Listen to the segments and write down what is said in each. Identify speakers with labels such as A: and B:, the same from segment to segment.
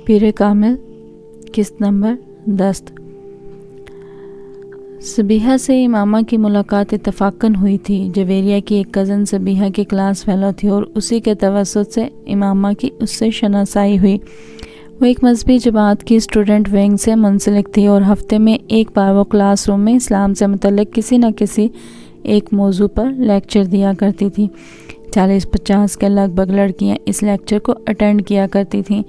A: پیر کامل قسط نمبر 10۔ سبیحہ سے امامہ کی ملاقات اتفاقاً ہوئی تھی۔ جویریہ کی ایک کزن سبیحہ کی کلاس فیلو تھی اور اسی کے توسط سے امامہ کی اس سے شناسائی ہوئی۔ وہ ایک مذہبی جماعت کی اسٹوڈنٹ ونگ سے منسلک تھی اور ہفتے میں ایک بار وہ کلاس روم میں اسلام سے متعلق کسی نہ کسی ایک موضوع پر لیکچر دیا کرتی تھی۔ 40-50 کے لگ بھگ لڑکیاں اس لیکچر کو اٹینڈ کیا کرتی تھیں۔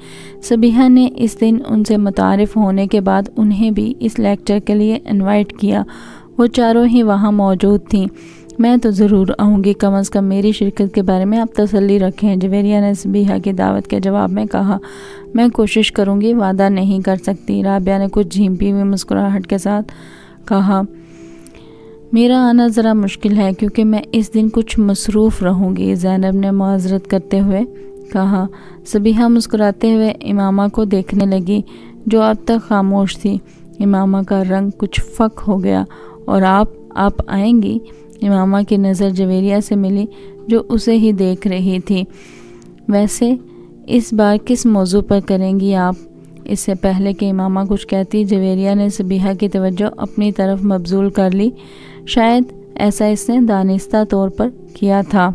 A: سبیحہ نے اس دن ان سے متعارف ہونے کے بعد انہیں بھی اس لیکچر کے لیے انوائٹ کیا۔ وہ چاروں ہی وہاں موجود تھیں۔ میں تو ضرور آؤں گی، کم از کم میری شرکت کے بارے میں آپ تسلی رکھیں، جویریہ نے سبیحہ کی دعوت کے جواب میں کہا۔ میں کوشش کروں گی، وعدہ نہیں کر سکتی، رابعہ نے کچھ جھیمتی ہوئی مسکراہٹ کے ساتھ کہا۔ میرا آنا ذرا مشکل ہے کیونکہ میں اس دن کچھ مصروف رہوں گی، زینب نے معذرت کرتے ہوئے کہا۔ سبیحہ مسکراتے ہوئے امامہ کو دیکھنے لگی جو اب تک خاموش تھی۔ امامہ کا رنگ کچھ فک ہو گیا۔ اور آپ آئیں گی؟ امامہ کی نظر جویریہ سے ملی جو اسے ہی دیکھ رہی تھی۔ ویسے اس بار کس موضوع پر کریں گی آپ؟ اس سے پہلے کہ امامہ کچھ کہتی، جویریہ نے سبیحہ کی توجہ اپنی طرف مبذول کر لی۔ شاید ایسا اس نے دانستہ طور پر کیا تھا۔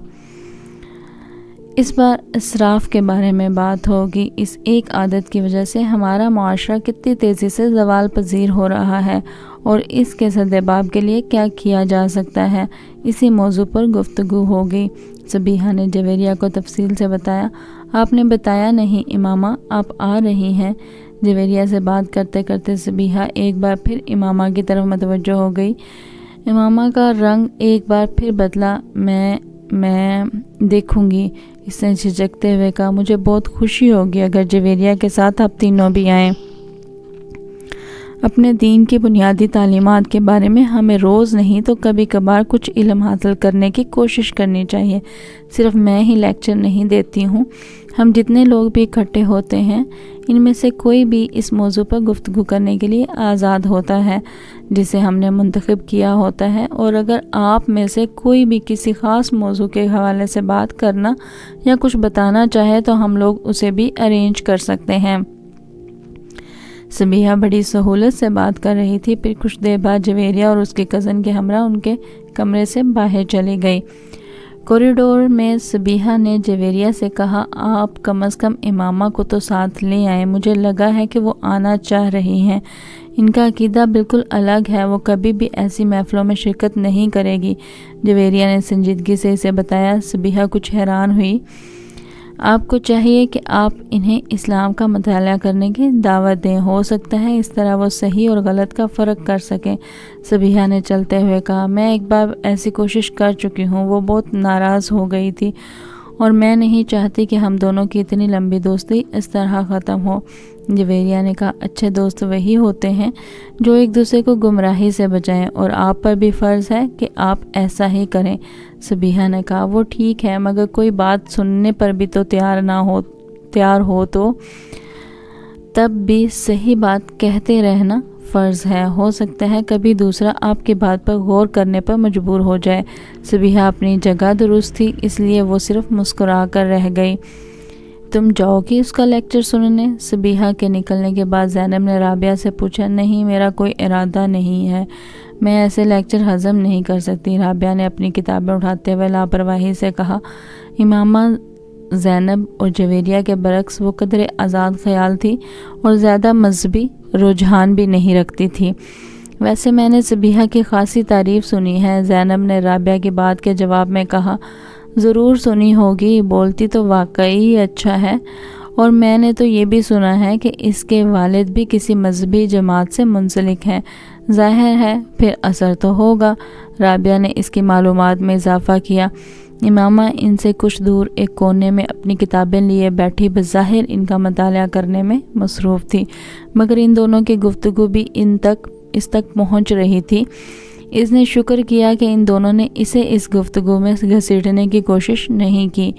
A: اس بار اسراف کے بارے میں بات ہوگی۔ اس ایک عادت کی وجہ سے ہمارا معاشرہ کتنی تیزی سے زوال پذیر ہو رہا ہے اور اس کے سدباب کے لیے کیا کیا جا سکتا ہے، اسی موضوع پر گفتگو ہوگی۔ سبیحہ نے جویریہ کو تفصیل سے بتایا۔ آپ نے بتایا نہیں امامہ، آپ آ رہی ہیں؟ جویریہ سے بات کرتے کرتے سبیحہ ایک بار پھر امامہ کی طرف متوجہ ہو گئی۔ امامہ کا رنگ ایک بار پھر بدلا۔ میں دیکھوں گی، اس نے جھجکتے ہوئے کہا۔ مجھے بہت خوشی ہوگی اگر جویریہ کے ساتھ آپ تینوں بھی آئیں۔ اپنے دین کی بنیادی تعلیمات کے بارے میں ہمیں روز نہیں تو کبھی کبھار کچھ علم حاصل کرنے کی کوشش کرنی چاہیے۔ صرف میں ہی لیکچر نہیں دیتی ہوں، ہم جتنے لوگ بھی اکٹھے ہوتے ہیں ان میں سے کوئی بھی اس موضوع پر گفتگو کرنے کے لیے آزاد ہوتا ہے جسے ہم نے منتخب کیا ہوتا ہے، اور اگر آپ میں سے کوئی بھی کسی خاص موضوع کے حوالے سے بات کرنا یا کچھ بتانا چاہے تو ہم لوگ اسے بھی ارینج کر سکتے ہیں۔ سبیحہ بڑی سہولت سے بات کر رہی تھی۔ پھر کچھ دیر بعد جویریہ اور اس کی کزن کے ہمراہ ان کے کمرے سے باہر چلی گئی۔ کوریڈور میں سبیحہ نے جویریہ سے کہا، آپ کم از کم امامہ کو تو ساتھ لے آئیں، مجھے لگا ہے کہ وہ آنا چاہ رہی ہیں۔ ان کا عقیدہ بالکل الگ ہے، وہ کبھی بھی ایسی محفلوں میں شرکت نہیں کرے گی، جویریہ نے سنجیدگی سے اسے بتایا۔ سبیحہ کچھ حیران ہوئی۔ آپ کو چاہیے کہ آپ انہیں اسلام کا مطالعہ کرنے کی دعوت دیں، ہو سکتا ہے اس طرح وہ صحیح اور غلط کا فرق کر سکیں، سبیحہ نے چلتے ہوئے کہا۔ میں ایک بار ایسی کوشش کر چکی ہوں، وہ بہت ناراض ہو گئی تھی اور میں نہیں چاہتی کہ ہم دونوں کی اتنی لمبی دوستی اس طرح ختم ہو، جویریہ نے کہا۔ اچھے دوست وہی ہوتے ہیں جو ایک دوسرے کو گمراہی سے بچائیں، اور آپ پر بھی فرض ہے کہ آپ ایسا ہی کریں، سبیحہ نے کہا۔ وہ ٹھیک ہے، مگر کوئی بات سننے پر بھی تو تیار ہو تو تب بھی صحیح بات کہتے رہنا فرض ہے، ہو سکتا ہے کبھی دوسرا آپ کی بات پر غور کرنے پر مجبور ہو جائے۔ سبیحہ اپنی جگہ درست تھی، اس لیے وہ صرف مسکرا کر رہ گئی۔ تم جاؤ گی اس کا لیکچر سننے؟ سبیحہ کے نکلنے کے بعد زینب نے رابعہ سے پوچھا۔ نہیں، میرا کوئی ارادہ نہیں ہے، میں ایسے لیکچر ہضم نہیں کر سکتی، رابعہ نے اپنی کتابیں اٹھاتے ہوئے لاپرواہی سے کہا۔ امامہ زینب اور جویریہ کے برعکس وہ قدرے آزاد خیال تھی اور زیادہ مذہبی رجحان بھی نہیں رکھتی تھی۔ ویسے میں نے سبیحہ کی خاصی تعریف سنی ہے، زینب نے رابعہ کی بات کے جواب میں کہا۔ ضرور سنی ہوگی، بولتی تو واقعی اچھا ہے، اور میں نے تو یہ بھی سنا ہے کہ اس کے والد بھی کسی مذہبی جماعت سے منسلک ہیں، ظاہر ہے پھر اثر تو ہوگا، رابعہ نے اس کی معلومات میں اضافہ کیا۔ امامہ ان سے کچھ دور ایک کونے میں اپنی کتابیں لیے بیٹھی بظاہر ان کا مطالعہ کرنے میں مصروف تھی، مگر ان دونوں کی گفتگو بھی اس تک پہنچ رہی تھی۔ اس نے شکر کیا کہ ان دونوں نے اسے اس گفتگو میں گھسیٹنے کی کوشش نہیں کی۔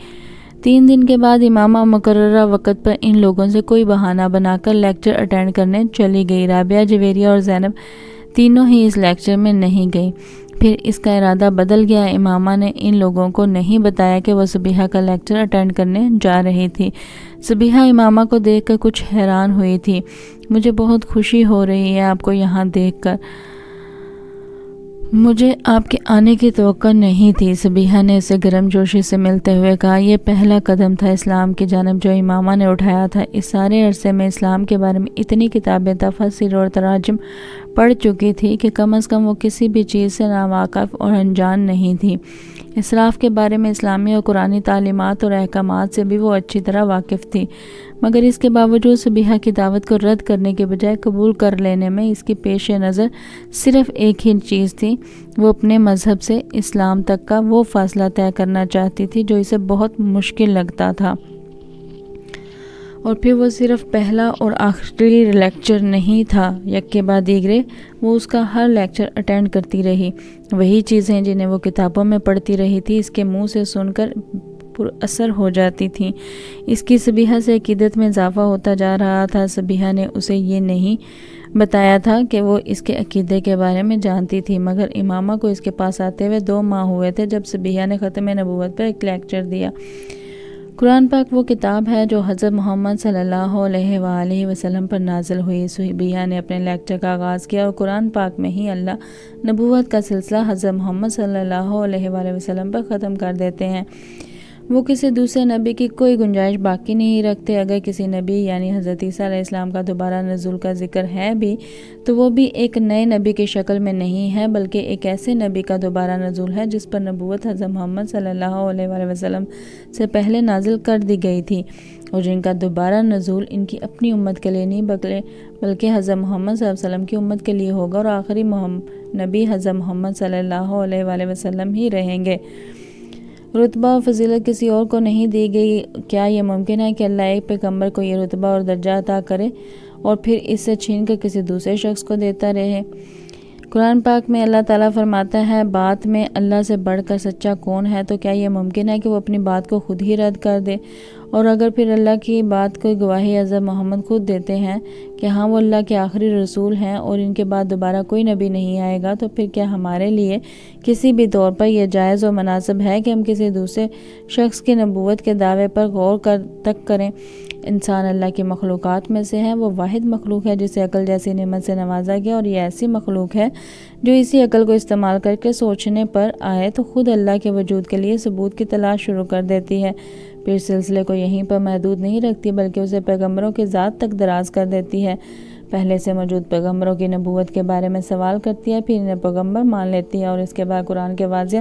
A: 3 دن کے بعد امامہ مقررہ وقت پر ان لوگوں سے کوئی بہانہ بنا کر لیکچر اٹینڈ کرنے چلی گئی۔ رابعہ، جویریہ اور زینب تینوں ہی اس لیکچر میں نہیں گئیں۔ پھر اس کا ارادہ بدل گیا۔ امامہ نے ان لوگوں کو نہیں بتایا کہ وہ سبیحہ کا لیکچر اٹینڈ کرنے جا رہی تھی۔ صبیحہ امامہ کو دیکھ کر کچھ حیران ہوئی تھی۔ مجھے بہت خوشی ہو رہی ہے آپ کو یہاں دیکھ کر، مجھے آپ کے آنے کی توقع نہیں تھی، صبیحہ نے اسے گرم جوشی سے ملتے ہوئے کہا۔ یہ پہلا قدم تھا اسلام کی جانب جو امامہ نے اٹھایا تھا۔ اس سارے عرصے میں اسلام کے بارے میں اتنی کتابیں، تفاسیر اور تراجم پڑھ چکی تھی کہ کم از کم وہ کسی بھی چیز سے ناواقف اور انجان نہیں تھی۔ اسراف کے بارے میں اسلامی اور قرآنی تعلیمات اور احکامات سے بھی وہ اچھی طرح واقف تھی، مگر اس کے باوجود صبیحہ کی دعوت کو رد کرنے کے بجائے قبول کر لینے میں اس کی پیش نظر صرف ایک ہی چیز تھی، وہ اپنے مذہب سے اسلام تک کا وہ فاصلہ طے کرنا چاہتی تھی جو اسے بہت مشکل لگتا تھا۔ اور پھر وہ صرف پہلا اور آخری لیکچر نہیں تھا، یک کے بعد دیگرے وہ اس کا ہر لیکچر اٹینڈ کرتی رہی، وہی چیزیں جنہیں وہ کتابوں میں پڑھتی رہی تھی اس کے منہ سے سن کر پر اثر ہو جاتی تھیں۔ اس کی صبیحہ سے عقیدت میں اضافہ ہوتا جا رہا تھا۔ صبیحہ نے اسے یہ نہیں بتایا تھا کہ وہ اس کے عقیدے کے بارے میں جانتی تھی، مگر امامہ کو اس کے پاس آتے ہوئے 2 ماہ ہوئے تھے جب صبیحہ نے ختم نبوت پر ایک لیکچر دیا۔ قرآن پاک وہ کتاب ہے جو حضرت محمد صلی اللہ علیہ وآلہ وسلم پر نازل ہوئی۔ صبیحہ نے اپنے لیکچر کا آغاز کیا اور قرآن پاک میں ہی اللہ نبوت کا سلسلہ حضرت محمد صلی اللہ علیہ وآلہ وسلم پر ختم کر دیتے ہیں۔ وہ کسی دوسرے نبی کی کوئی گنجائش باقی نہیں رکھتے۔ اگر کسی نبی یعنی حضرت عیسیٰ علیہ السلام کا دوبارہ نزول کا ذکر ہے بھی تو وہ بھی ایک نئے نبی کی شکل میں نہیں ہے، بلکہ ایک ایسے نبی کا دوبارہ نزول ہے جس پر نبوت حضرت محمد صلی اللہ علیہ وآلہ وسلم سے پہلے نازل کر دی گئی تھی، اور جن کا دوبارہ نزول ان کی اپنی امت کے لیے نہیں بلکہ حضرت محمد صلی اللہ علیہ وسلم کی امت کے لیے ہوگا، اور آخری نبی حضرت محمد صلی اللہ علیہ وآلہ وسلم ہی رہیں گے۔ رتبہ و فضیلت کسی اور کو نہیں دی گئی۔ کیا یہ ممکن ہے کہ اللہ ایک پیغمبر کو یہ رتبہ اور درجہ عطا کرے اور پھر اس سے چھین کر کسی دوسرے شخص کو دیتا رہے؟ قرآن پاک میں اللہ تعالیٰ فرماتا ہے، بات میں اللہ سے بڑھ کر سچا کون ہے؟ تو کیا یہ ممکن ہے کہ وہ اپنی بات کو خود ہی رد کر دے؟ اور اگر پھر اللہ کی بات کو گواہی حضرت محمد خود دیتے ہیں کہ ہاں وہ اللہ کے آخری رسول ہیں اور ان کے بعد دوبارہ کوئی نبی نہیں آئے گا، تو پھر کیا ہمارے لیے کسی بھی طور پر یہ جائز و مناسب ہے کہ ہم کسی دوسرے شخص کی نبوت کے دعوے پر غور تک کریں؟ انسان اللہ کی مخلوقات میں سے ہے، وہ واحد مخلوق ہے جسے عقل جیسی نعمت سے نوازا گیا، اور یہ ایسی مخلوق ہے جو اسی عقل کو استعمال کر کے سوچنے پر آئے تو خود اللہ کے وجود کے لیے ثبوت کی تلاش شروع کر دیتی ہے، پھر سلسلے کو یہیں پر محدود نہیں رکھتی بلکہ اسے پیغمبروں کی ذات تک دراز کر دیتی ہے، پہلے سے موجود پیغمبروں کی نبوت کے بارے میں سوال کرتی ہے، پھر انہیں پیغمبر مان لیتی ہے، اور اس کے بعد قرآن کے واضح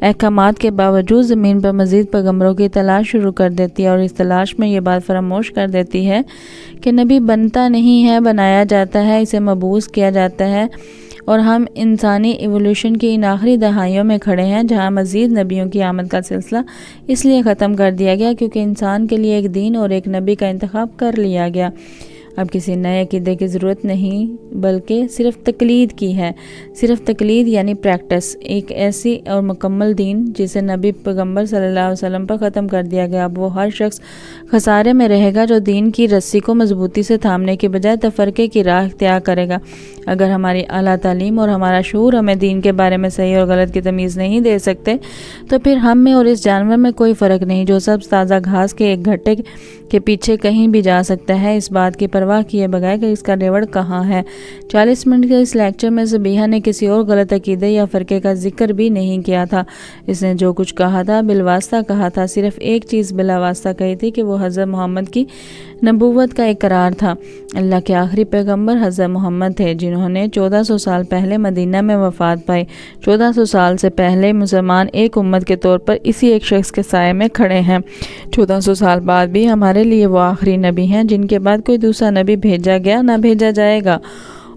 A: احکامات کے باوجود زمین پر مزید پیغمبروں کی تلاش شروع کر دیتی ہے، اور اس تلاش میں یہ بات فراموش کر دیتی ہے کہ نبی بنتا نہیں ہے، بنایا جاتا ہے، اسے مبعوث کیا جاتا ہے، اور ہم انسانی ایولیوشن کی ان آخری دہائیوں میں کھڑے ہیں جہاں مزید نبیوں کی آمد کا سلسلہ اس لیے ختم کر دیا گیا کیونکہ انسان کے لیے ایک دین اور ایک نبی کا انتخاب کر لیا گیا۔ اب کسی نئے عقیدے کی ضرورت نہیں بلکہ صرف تقلید کی ہے، صرف تقلید یعنی پریکٹس، ایک ایسی اور مکمل دین جسے نبی پیغمبر صلی اللہ علیہ وسلم پر ختم کر دیا گیا۔ اب وہ ہر شخص خسارے میں رہے گا جو دین کی رسی کو مضبوطی سے تھامنے کے بجائے تفرقے کی راہ اختیار کرے گا۔ اگر ہماری اعلیٰ تعلیم اور ہمارا شعور ہمیں دین کے بارے میں صحیح اور غلط کی تمیز نہیں دے سکتے تو پھر ہم میں اور اس جانور میں کوئی فرق نہیں جو سب تازہ گھاس کے ایک گھٹے کے پیچھے کہیں بھی جا سکتا ہے، اس بات کی پرواہ کیے بغیر کہ اس کا ریوڑ کہاں ہے۔ 40 منٹ کے اس لیکچر میں صبیحہ نے کسی اور غلط عقیدے یا فرقے کا ذکر بھی نہیں کیا تھا۔ اس نے جو کچھ کہا تھا بالواسطہ کہا تھا، صرف ایک چیز بلا واسطہ کہی تھی کہ وہ حضرت محمد کی نبوت کا اقرار تھا۔ اللہ کے آخری پیغمبر حضرت محمد تھے جنہوں نے 1400 سال پہلے مدینہ میں وفات پائی۔ 1400 سال سے پہلے مسلمان ایک امت کے طور پر اسی ایک شخص کے سائے میں کھڑے ہیں۔ 1400 سال بعد بھی ہمارے لیے وہ آخری نبی ہیں جن کے بعد کوئی دوسرا نبی بھیجا گیا نہ بھیجا جائے گا،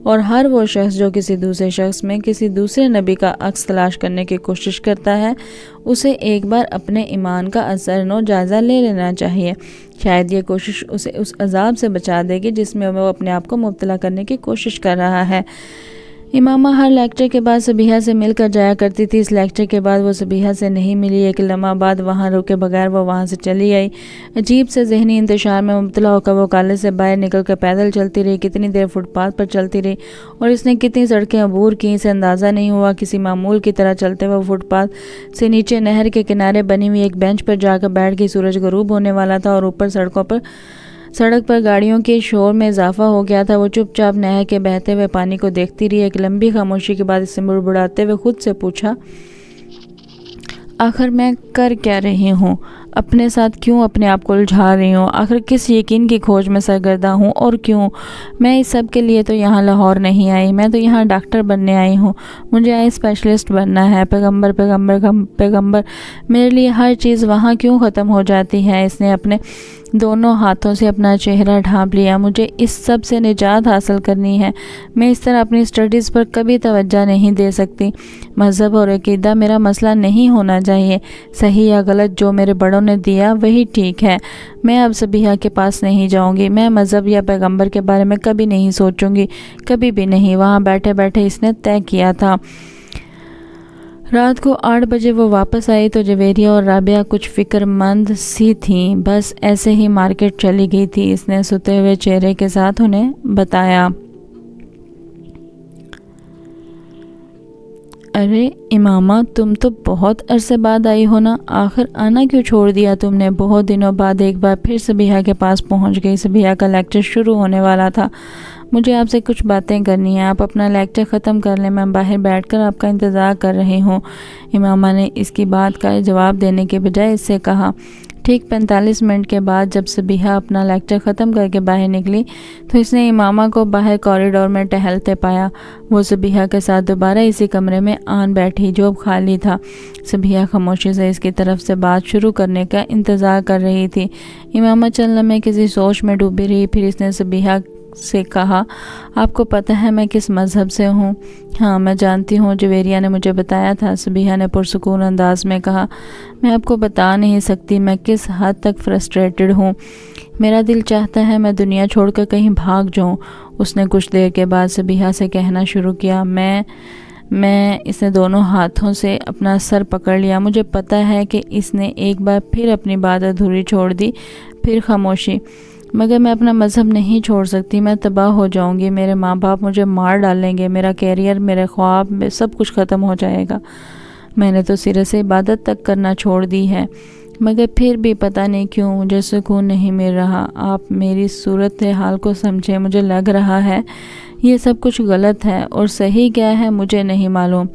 A: اور ہر وہ شخص جو کسی دوسرے شخص میں کسی دوسرے نبی کا عکس تلاش کرنے کی کوشش کرتا ہے اسے ایک بار اپنے ایمان کا ازرنو جائزہ لے لینا چاہیے، شاید یہ کوشش اسے اس عذاب سے بچا دے گی جس میں وہ اپنے آپ کو مبتلا کرنے کی کوشش کر رہا ہے۔ امامہ ہر لیکچر کے بعد صبیحہ سے مل کر جایا کرتی تھی۔ اس لیکچر کے بعد وہ صبیحہ سے نہیں ملی۔ ایک لمحہ بعد وہاں رکے بغیر وہ وہاں سے چلی آئی۔ عجیب سے ذہنی انتشار میں مبتلا ہو کر وہ کالج سے باہر نکل کر پیدل چلتی رہی۔ کتنی دیر فٹ پاتھ پر چلتی رہی اور اس نے کتنی سڑکیں عبور کی، اسے اندازہ نہیں ہوا۔ کسی معمول کی طرح چلتے ہوئے فٹ پاتھ سے نیچے نہر کے کنارے بنی ہوئی ایک بینچ پر جا کر بیٹھ گئی۔ سورج غروب ہونے والا تھا اور اوپر سڑک پر گاڑیوں کے شور میں اضافہ ہو گیا تھا۔ وہ چپ چاپ نہر کے بہتے ہوئے پانی کو دیکھتی رہی۔ ایک لمبی خاموشی کے بعد اس نے بڑبڑاتے ہوئے خود سے پوچھا، آخر میں کر کیا رہی ہوں؟ اپنے ساتھ کیوں اپنے آپ کو الجھا رہی ہوں؟ آخر کس یقین کی کھوج میں سرگرداں ہوں اور کیوں؟ میں اس سب کے لیے تو یہاں لاہور نہیں آئی، میں تو یہاں ڈاکٹر بننے آئی ہوں۔ مجھے آئی اسپیشلسٹ بننا ہے۔ پیغمبر میرے لیے ہر چیز وہاں کیوں ختم ہو جاتی ہے؟ اس نے اپنے دونوں ہاتھوں سے اپنا چہرہ ڈھانپ لیا۔ مجھے اس سب سے نجات حاصل کرنی ہے۔ میں اس طرح اپنی اسٹڈیز پر کبھی توجہ نہیں دے سکتی۔ مذہب اور عقیدہ میرا مسئلہ نہیں ہونا چاہیے۔ صحیح یا غلط جو میرے بڑوں نے دیا وہی ٹھیک ہے۔ میں اب صبیحہ کے پاس نہیں جاؤں گی۔ میں مذہب یا پیغمبر کے بارے میں کبھی نہیں سوچوں گی، کبھی بھی نہیں۔ وہاں بیٹھے بیٹھے اس نے طے کیا تھا۔ رات کو 8 بجے وہ واپس آئی تو جویریہ اور رابعہ کچھ فکر مند سی تھیں، بس ایسے ہی مارکیٹ چلی گئی تھی۔ اس نے ستے ہوئے چہرے کے ساتھ انہیں بتایا، ارے امامہ تم تو بہت عرصے بعد آئی ہو نا، آخر آنا کیوں چھوڑ دیا تم نے؟ بہت دنوں بعد ایک بار پھر صبیحہ کے پاس پہنچ گئی۔ صبیحہ کا لیکچر شروع ہونے والا تھا۔ مجھے آپ سے کچھ باتیں کرنی ہیں، آپ اپنا لیکچر ختم کر لیں، میں باہر بیٹھ کر آپ کا انتظار کر رہی ہوں۔ امامہ نے اس کی بات کا جواب دینے کے بجائے اس سے کہا۔ ٹھیک 45 منٹ کے بعد جب صبیحہ اپنا لیکچر ختم کر کے باہر نکلی تو اس نے امامہ کو باہر کوریڈور میں ٹہلتے پایا۔ وہ صبیحہ کے ساتھ دوبارہ اسی کمرے میں آن بیٹھی جو اب خالی تھا۔ صبیحہ خاموشی سے اس کی طرف سے بات شروع کرنے کا انتظار کر رہی تھی۔ امامہ چند لمحے کسی سوچ میں ڈوبی رہی، پھر اس نے صبیحہ سے کہا، آپ کو پتہ ہے میں کس مذہب سے ہوں؟ ہاں میں جانتی ہوں، جویریہ نے مجھے بتایا تھا، صبیحہ نے پرسکون انداز میں کہا۔ میں آپ کو بتا نہیں سکتی میں کس حد تک فرسٹریٹڈ ہوں۔ میرا دل چاہتا ہے میں دنیا چھوڑ کر کہیں بھاگ جاؤں۔ اس نے کچھ دیر کے بعد صبیحہ سے کہنا شروع کیا۔ میں اس نے دونوں ہاتھوں سے اپنا سر پکڑ لیا۔ مجھے پتہ ہے کہ اس نے ایک بار پھر اپنی بات ادھوری چھوڑ دی۔ پھر خاموشی۔ مگر میں اپنا مذہب نہیں چھوڑ سکتی، میں تباہ ہو جاؤں گی، میرے ماں باپ مجھے مار ڈالیں گے، میرا کیریئر، میرے خواب، سب کچھ ختم ہو جائے گا۔ میں نے تو سرے سے عبادت تک کرنا چھوڑ دی ہے، مگر پھر بھی پتہ نہیں کیوں مجھے سکون نہیں مل رہا۔ آپ میری صورت حال کو سمجھیں، مجھے لگ رہا ہے یہ سب کچھ غلط ہے اور صحیح کیا ہے مجھے نہیں معلوم۔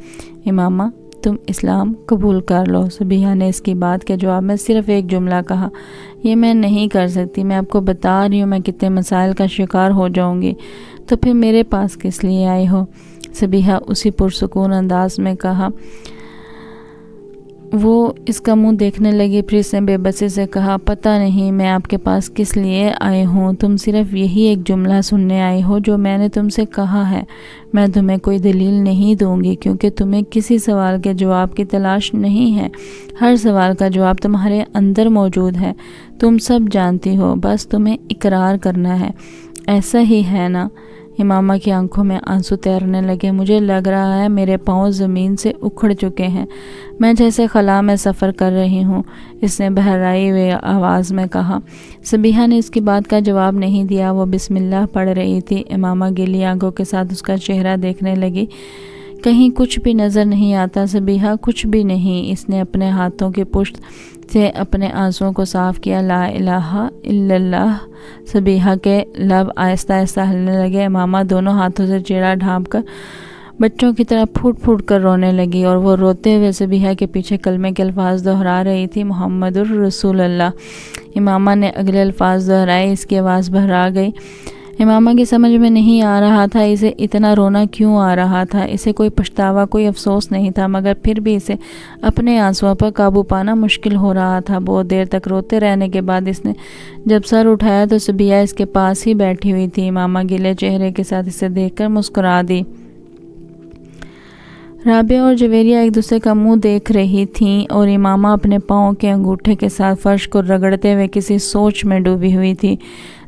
A: امامہ تم اسلام قبول کر لو۔ صبیحہ نے اس کی بات کے جواب میں صرف ایک جملہ کہا، یہ میں نہیں کر سکتی، میں آپ کو بتا رہی ہوں میں کتنے مسائل کا شکار ہو جاؤں گی۔ تو پھر میرے پاس کس لیے آئی ہو؟ صبیحہ اسی پرسکون انداز میں کہا۔ وہ اس کا منہ دیکھنے لگی، پھر اس نے بے بسی سے کہا، پتہ نہیں میں آپ کے پاس کس لیے آئی ہوں، تم صرف یہی ایک جملہ سننے آئی ہو جو میں نے تم سے کہا ہے۔ میں تمہیں کوئی دلیل نہیں دوں گی کیونکہ تمہیں کسی سوال کے جواب کی تلاش نہیں ہے۔ ہر سوال کا جواب تمہارے اندر موجود ہے، تم سب جانتی ہو، بس تمہیں اقرار کرنا ہے۔ ایسا ہی ہے نا؟ امامہ کی آنکھوں میں آنسو تیرنے لگے۔ مجھے لگ رہا ہے میرے پاؤں زمین سے اکھڑ چکے ہیں، میں جیسے خلا میں سفر کر رہی ہوں، اس نے بہرائی ہوئی آواز میں کہا۔ صبیحہ نے اس کی بات کا جواب نہیں دیا، وہ بسم اللہ پڑھ رہی تھی۔ امامہ گیلی آنکھوں کے ساتھ اس کا چہرہ دیکھنے لگی۔ کہیں کچھ بھی نظر نہیں آتا صبیحہ، کچھ بھی نہیں۔ اس نے اپنے ہاتھوں کی پشت سے اپنے آنسوؤں کو صاف کیا۔ لا الہ الا اللہ۔ صبیحہ کے لب آہستہ آہستہ ہلنے لگے۔ امامہ دونوں ہاتھوں سے چہرہ ڈھانپ کر بچوں کی طرح پھوٹ پھوٹ کر رونے لگی اور وہ روتے ہوئے صبیحہ کے پیچھے کلمے کے الفاظ دہرا رہی تھی، محمد الرسول اللہ۔ امامہ نے اگلے الفاظ دہرائے، اس کی آواز بھرا گئی۔ امامہ کی سمجھ میں نہیں آ رہا تھا اسے اتنا رونا کیوں آ رہا تھا۔ اسے کوئی پچھتاوا، کوئی افسوس نہیں تھا، مگر پھر بھی اسے اپنے آنسوؤں پر قابو پانا مشکل ہو رہا تھا۔ بہت دیر تک روتے رہنے کے بعد اس نے جب سر اٹھایا تو صبیحہ اس کے پاس ہی بیٹھی ہوئی تھی۔ امامہ گیلے چہرے کے ساتھ اسے دیکھ کر مسکرا دی۔ رابعہ اور جویریہ ایک دوسرے کا منہ دیکھ رہی تھیں اور امامہ اپنے پاؤں کے انگوٹھے کے ساتھ فرش کو رگڑتے ہوئے کسی سوچ میں ڈوبی ہوئی تھی۔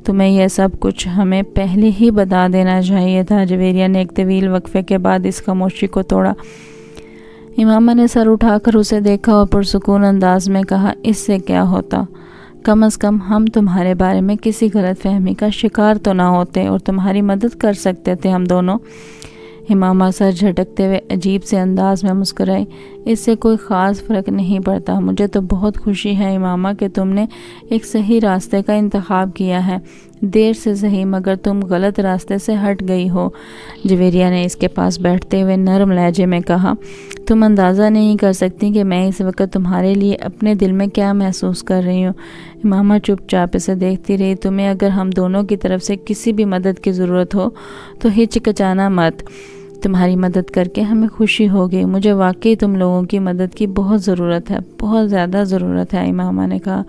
A: تمہیں یہ سب کچھ ہمیں پہلے ہی بتا دینا چاہیے تھا۔ جویریہ نے ایک طویل وقفے کے بعد اس خاموشی کو توڑا۔ امامہ نے سر اٹھا کر اسے دیکھا اور پرسکون انداز میں کہا، اس سے کیا ہوتا؟ کم از کم ہم تمہارے بارے میں کسی غلط فہمی کا شکار تو نہ ہوتے اور تمہاری مدد کر سکتے تھے ہم دونوں۔ امامہ سر جھٹکتے ہوئے عجیب سے انداز میں مسکرائی، اس سے کوئی خاص فرق نہیں پڑتا۔ مجھے تو بہت خوشی ہے امامہ کہ تم نے ایک صحیح راستے کا انتخاب کیا ہے، دیر سے صحیح مگر تم غلط راستے سے ہٹ گئی ہو۔ جویریہ نے اس کے پاس بیٹھتے ہوئے نرم لہجے میں کہا، تم اندازہ نہیں کر سکتی کہ میں اس وقت تمہارے لیے اپنے دل میں کیا محسوس کر رہی ہوں۔ امامہ چپ چاپ اسے دیکھتی رہی۔ تمہیں اگر ہم دونوں کی طرف سے کسی بھی مدد کی ضرورت ہو تو ہچکچانا مت، تمہاری مدد کر کے ہمیں خوشی ہوگی۔ مجھے واقعی تم لوگوں کی مدد کی بہت ضرورت ہے، بہت زیادہ ضرورت ہے، امامہ نے کہا۔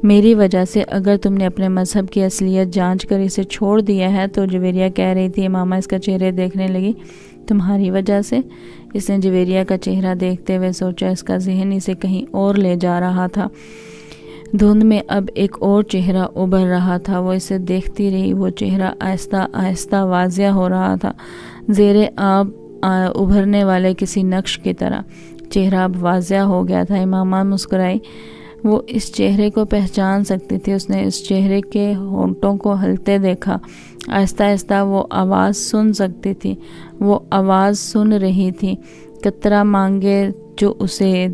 A: میری وجہ سے اگر تم نے اپنے مذہب کی اصلیت جانچ کر اسے چھوڑ دیا ہے تو جویریہ کہہ رہی تھی۔ امامہ اس کا چہرے دیکھنے لگی۔ تمہاری وجہ سے؟ اس نے جویریہ کا چہرہ دیکھتے ہوئے سوچا، اس کا ذہن اسے کہیں اور لے جا رہا تھا۔ دھند میں اب ایک اور چہرہ ابھر رہا تھا، وہ اسے دیکھتی رہی۔ وہ چہرہ آہستہ آہستہ واضح ہو رہا تھا، زیر آب ابھرنے والے کسی نقش کی طرح۔ چہرہ اب واضح ہو گیا تھا۔ امامہ مسکرائی، وہ اس چہرے کو پہچان سکتی تھی۔ اس نے اس چہرے کے ہونٹوں کو ہلتے دیکھا۔ آہستہ آہستہ وہ آواز سن سکتی تھی، وہ آواز سن رہی تھی، قطرہ مانگے جو اسے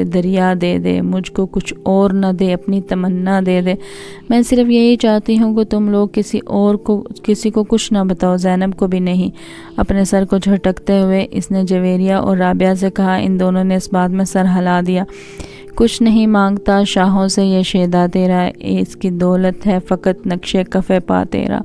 A: دریا دے دے، مجھ کو کچھ اور نہ دے، اپنی تمنا دے دے، میں صرف یہی چاہتی ہوں کہ تم لوگ کسی کو کچھ نہ بتاؤ، زینب کو بھی نہیں۔ اپنے سر کو جھٹکتے ہوئے اس نے جویریہ اور رابعہ سے کہا۔ ان دونوں نے اس بات میں سر ہلا دیا۔ کچھ نہیں مانگتا شاہوں سے یہ شیدا تیرا، اس کی دولت ہے فقط نقش کف پا تیرا،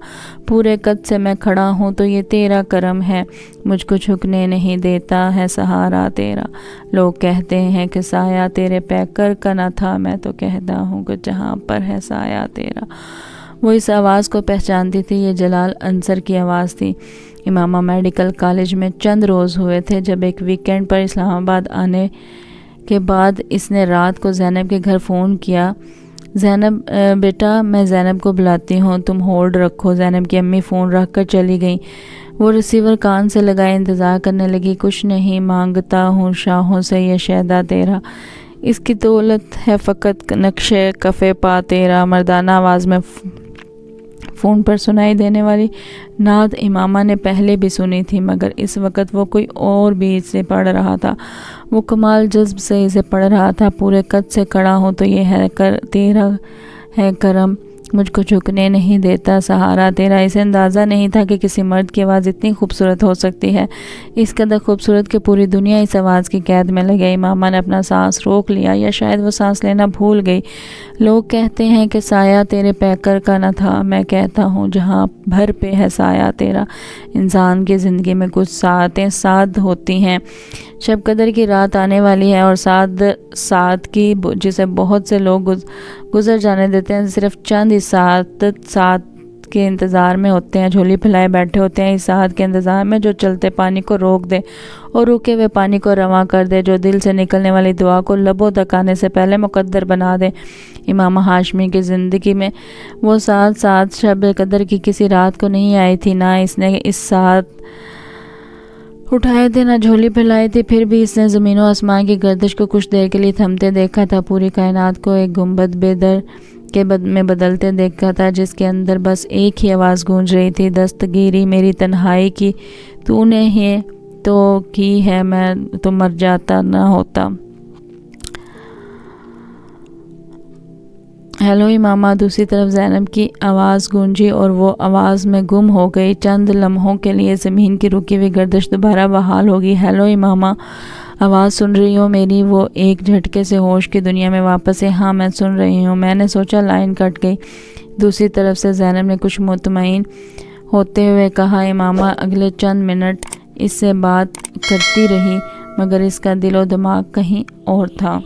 A: پورے قد سے میں کھڑا ہوں تو یہ تیرا کرم ہے، مجھ کو جھکنے نہیں دیتا ہے سہارا تیرا۔ لوگ کہتے ہیں کہ سایہ تیرے پیکر کا نہ تھا، میں تو کہتا ہوں کہ جہاں پر ہے سایہ تیرا۔ وہ اس آواز کو پہچانتی تھی، یہ جلال انصر کی آواز تھی۔ امامہ میڈیکل کالج میں چند روز ہوئے تھے جب ایک ویکینڈ پر اسلام آباد آنے کے بعد اس نے رات کو زینب کے گھر فون کیا۔ زینب بیٹا میں زینب کو بلاتی ہوں، تم ہولڈ رکھو۔ زینب کی امی فون رکھ کر چلی گئیں۔ وہ ریسیور کان سے لگائے انتظار کرنے لگی۔ کچھ نہیں مانگتا ہوں شاہوں سے یہ شیدا تیرا، اس کی دولت ہے فقط نقش کف پا تیرا۔ مردانہ آواز میں فون پر سنائی دینے والی نعت امامہ نے پہلے بھی سنی تھی، مگر اس وقت وہ کوئی اور بھی اسے پڑھ رہا تھا۔ وہ کمال جذب سے اسے پڑھ رہا تھا۔ پورے قد سے کھڑا ہوں تو یہ ہے تیرا ہے کرم، مجھ کو جھکنے نہیں دیتا سہارا تیرا۔ اسے اندازہ نہیں تھا کہ کسی مرد کی آواز اتنی خوبصورت ہو سکتی ہے، اس قدر خوبصورت کہ پوری دنیا اس آواز کی قید میں لگے۔ امامہ نے اپنا سانس روک لیا، یا شاید وہ سانس لینا بھول گئی۔ لوگ کہتے ہیں کہ سایہ تیرے پیکر کا نہ تھا، میں کہتا ہوں جہاں بھر پہ ہے سایہ تیرا۔ انسان کی زندگی میں کچھ ساعتیں سعد ہوتی ہیں، شب قدر کی رات آنے والی ہے، اور سعد کی جسے بہت سے لوگ گزر جانے دیتے ہیں، صرف چند اس سعد کے انتظار میں ہوتے ہیں، جھولی پھیلائے بیٹھے ہوتے ہیں اس سعد کے انتظار میں جو چلتے پانی کو روک دے اور رکے ہوئے پانی کو رواں کر دے، جو دل سے نکلنے والی دعا کو لبوں تک آنے سے پہلے مقدر بنا دے۔ امامہ ہاشمی کی زندگی میں وہ سعد شب قدر کی کسی رات کو نہیں آئی تھی، نہ اس نے اس سعد اٹھائے تھے، نہ جھولی پھیلائی تھی، پھر بھی اس نے زمین و آسمان کی گردش کو کچھ دیر کے لیے تھمتے دیکھا تھا، پوری کائنات کو ایک گنبد بے در کے میں بدلتے دیکھا تھا، جس کے اندر بس ایک ہی آواز گونج رہی تھی، دستگیری میری تنہائی کی تو نے ہی تو کی ہے، میں تو مر جاتا نہ ہوتا۔ ہیلو امامہ، دوسری طرف زینب کی آواز گونجی اور وہ آواز میں گم ہو گئی۔ چند لمحوں کے لیے زمین کی رکی ہوئی گردش دوبارہ بحال ہوگی۔ ہیلو امامہ، آواز سن رہی ہو میری؟ وہ ایک جھٹکے سے ہوش کی دنیا میں واپس ہے۔ ہاں میں سن رہی ہوں۔ میں نے سوچا لائن کٹ گئی۔ دوسری طرف سے زینب نے کچھ مطمئن ہوتے ہوئے کہا۔ امامہ اگلے چند منٹ اس سے بات کرتی رہی، مگر اس کا دل و دماغ کہیں اور تھا۔